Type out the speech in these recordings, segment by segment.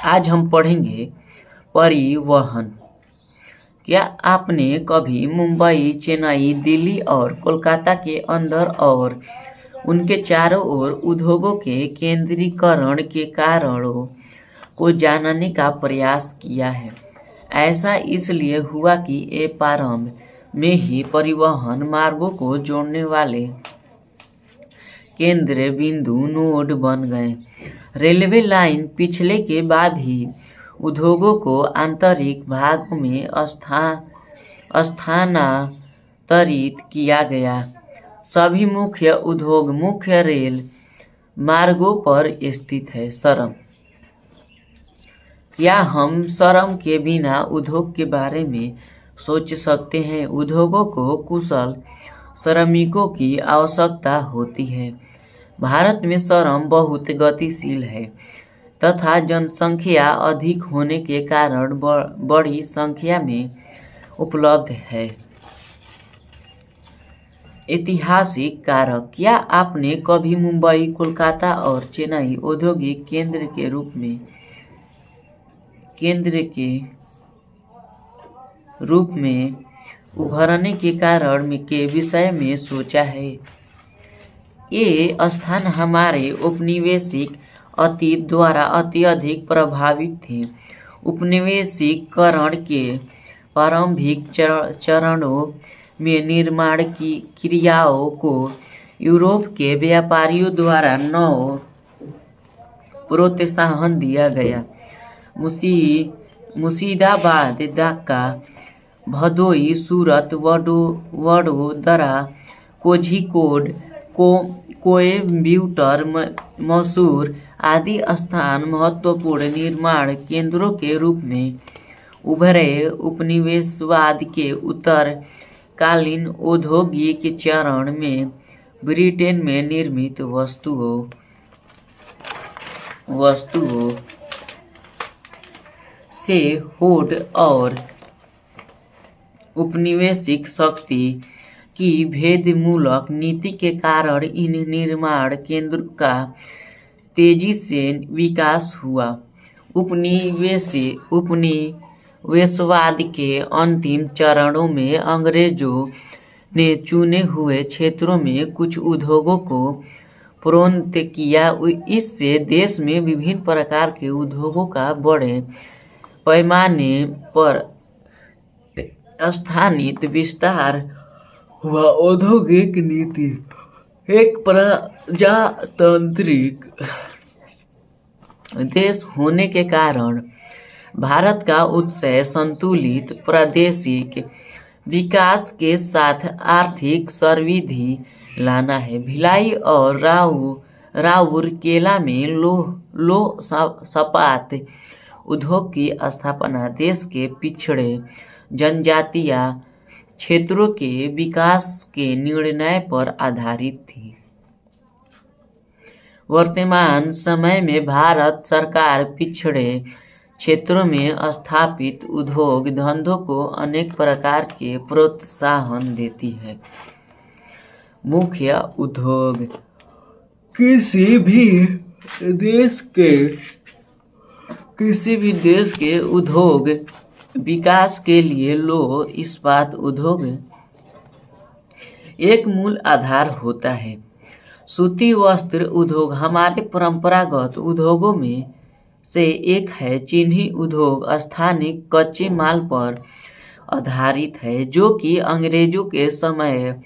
आज हम पढ़ेंगे परिवहन। क्या आपने कभी मुंबई, चेन्नई, दिल्ली और कोलकाता के अंदर और उनके चारों ओर उद्योगों के केंद्रीकरण के कारणों को जानने का प्रयास किया है? ऐसा इसलिए हुआ कि ये प्रारंभ में ही परिवहन मार्गों को जोड़ने वाले केंद्र बिंदु नोड बन गए। रेलवे लाइन पिछले के बाद ही उद्योगों को आंतरिक भागों में स्थानांतरित किया गया। सभी मुख्य उद्योग मुख्य रेल मार्गों पर स्थित है। श्रम। क्या हम श्रम के बिना उद्योग के बारे में सोच सकते हैं? उद्योगों को कुशल श्रमिकों की आवश्यकता होती है। भारत में श्रम बहुत गतिशील है तथा जनसंख्या अधिक होने के कारण बड़ी संख्या में उपलब्ध है। ऐतिहासिक कारक। क्या आपने कभी मुंबई, कोलकाता और चेन्नई औद्योगिक केंद्र के रूप में उभरने के कारण के विषय में सोचा है? ये स्थान हमारे औपनिवेशिक अतीत द्वारा अत्यधिक प्रभावित थे। उपनिवेशीकरण के प्रारंभिक चरणों में निर्माण की क्रियाओं को यूरोप के व्यापारियों द्वारा नौ प्रोत्साहन दिया गया। मुर्शिदाबाद, ढाका, भदोही, सूरत, वडोदरा, कोझिकोड, कोयम्बटूर, मैसूर आदि स्थान महत्वपूर्ण निर्माण केंद्रों के रूप में उभरे। उपनिवेशवाद के उत्तरकालीन औद्योगिक चरण में ब्रिटेन में निर्मित वस्तुओं से होड़ और उपनिवेशिक शक्ति की भेदमूलक नीति के कारण इन निर्माण केंद्रों का तेजी से विकास हुआ। उपनिवेशवाद के अंतिम चरणों में अंग्रेजों ने चुने हुए क्षेत्रों में कुछ उद्योगों को प्रोन्नत किया। इससे देश में विभिन्न प्रकार के उद्योगों का बड़े पैमाने पर स्थानिक विस्तार हुआ। औद्योगिक नीति एक प्रजातांत्रिक देश होने के कारण भारत का उद्देश्य संतुलित प्रादेशिक विकास के साथ आर्थिक समृद्धि लाना है। भिलाई और राउरकेला में लौह इस्पात उद्योग की स्थापना देश के पिछड़े जनजातीय क्षेत्रों के विकास के निर्णय पर आधारित थी। वर्तमान समय में भारत सरकार पिछड़े क्षेत्रों में स्थापित उद्योग धंधों को अनेक प्रकार के प्रोत्साहन देती है। मुख्य उद्योग। किसी भी देश के उद्योग विकास के लिए लौह इस्पात उद्योग एक मूल आधार होता है। सूती वस्त्र उद्योग हमारे परंपरागत उद्योगों में से एक है। चीनी उद्योग स्थानिक कच्चे माल पर आधारित है जो कि अंग्रेजों के समय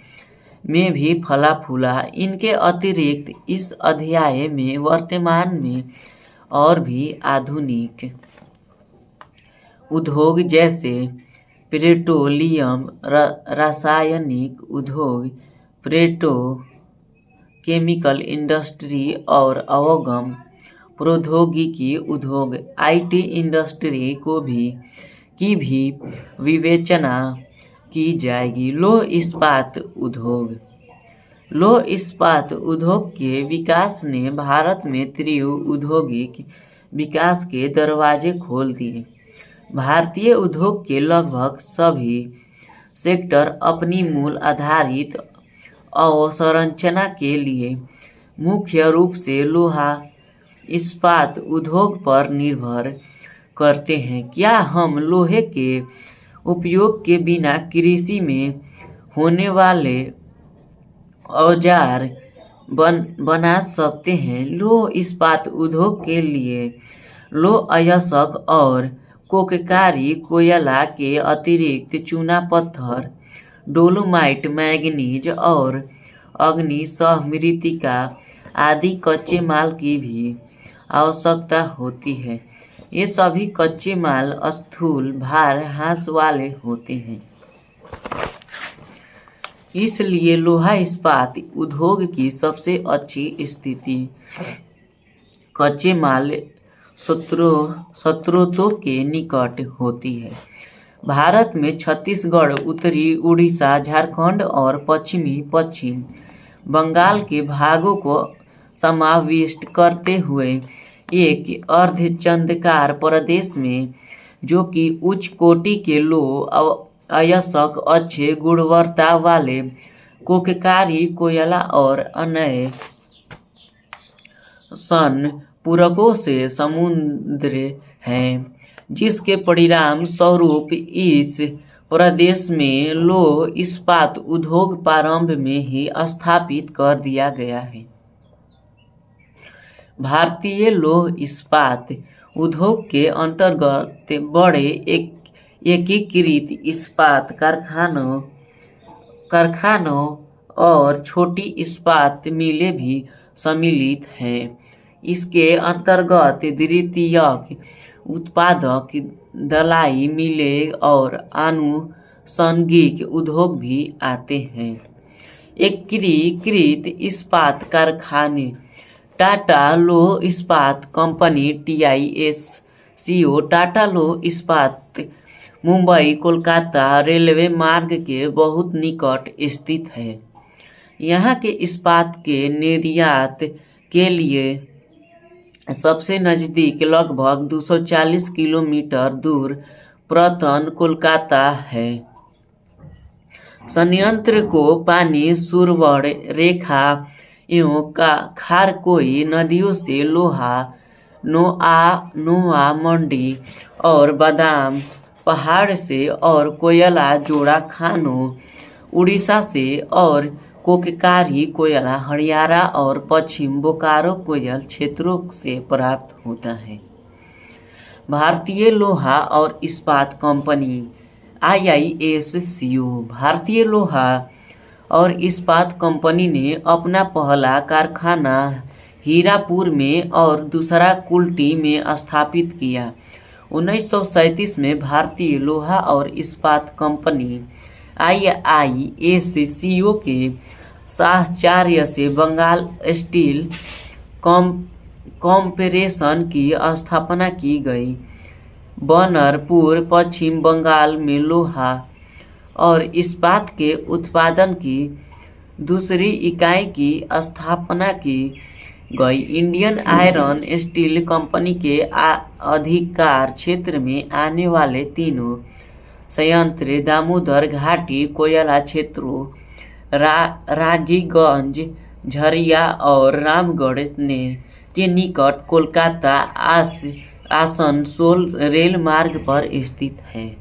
में भी फला फूला। इनके अतिरिक्त इस अध्याय में वर्तमान में और भी आधुनिक उद्योग जैसे पेट्रोलियम, रासायनिक उद्योग, पेट्रोकेमिकल इंडस्ट्री और अवगम प्रौद्योगिकी उद्योग IT इंडस्ट्री की भी विवेचना की जाएगी। लौह इस्पात उद्योग। लौह इस्पात उद्योग के विकास ने भारत में तीव्र औद्योगिक विकास के दरवाजे खोल दिए। भारतीय उद्योग के लगभग सभी सेक्टर अपनी मूल आधारित अवसंरचना के लिए मुख्य रूप से लोहा इस्पात उद्योग पर निर्भर करते हैं। क्या हम लोहे के उपयोग के बिना कृषि में होने वाले औजार बना सकते हैं? लौह इस्पात उद्योग के लिए लौह अयस्क और कोककारी कोयला के अतिरिक्त चूना पत्थर, डोलोमाइट, मैंगनीज और अग्निशः मृत्तिका आदि कच्चे माल की भी आवश्यकता होती है। ये सभी कच्चे माल स्थूल भार ह्रास वाले होते हैं। इसलिए लोहा इस्पात उद्योग की सबसे अच्छी स्थिति कच्चे माल स्रोतों के निकट होती है। भारत में छत्तीसगढ़, उत्तरी उड़ीसा, झारखंड और पश्चिमी पश्चिम बंगाल के भागों को समाविष्ट करते हुए एक अर्धचंद्राकार प्रदेश में, जो कि उच्च कोटि के लौह अयस्क, अच्छे गुणवत्ता वाले कोककारी कोयला और अन्य संपूरकों से समुद्र हैं, जिसके परिणाम स्वरूप इस प्रदेश में लौह इस्पात उद्योग प्रारंभ में ही स्थापित कर दिया गया है। भारतीय लौह इस्पात उद्योग के अंतर्गत बड़े एकीकृत इस्पात कारखानों और छोटी इस्पात मिलें भी सम्मिलित हैं। इसके अंतर्गत द्वितीयक उत्पादक, दलाई मिलें और आनुषंगिक उद्योग भी आते हैं। एकीकृत इस्पात कारखाने टाटा लौह इस्पात कंपनी TISCO टाटा लौह इस्पात मुंबई कोलकाता रेलवे मार्ग के बहुत निकट स्थित है। यहाँ के इस्पात के निर्यात के लिए सबसे नज़दीक लगभग 240 किलोमीटर दूर प्रतन कोलकाता है। संयंत्र को पानी सुरवण रेखा एवं खारकोई नदियों से लोहा, नोआ मंडी और बादाम पहाड़ से और कोयला जोड़ा खानों उड़ीसा से और कोककारी कोयला हरियाणा और पश्चिम बोकारो कोयल क्षेत्रों से प्राप्त होता है। भारतीय लोहा और इस्पात कंपनी IISCO भारतीय लोहा और इस्पात कंपनी ने अपना पहला कारखाना हीरापुर में और दूसरा कुल्टी में स्थापित किया। 1937 में भारतीय लोहा और इस्पात कंपनी IISCO के साहचर्य से बंगाल स्टील कॉर्पोरेशन की स्थापना की गई। बनरपुर पश्चिम बंगाल में लोहा और इस्पात के उत्पादन की दूसरी इकाई की स्थापना की गई। इंडियन आयरन स्टील कंपनी के अधिकार क्षेत्र में आने वाले तीनों संयंत्र दामोदर घाटी कोयला क्षेत्रों रागीगंज, झरिया और रामगढ़ के निकट कोलकाता आसनसोल रेल मार्ग पर स्थित है।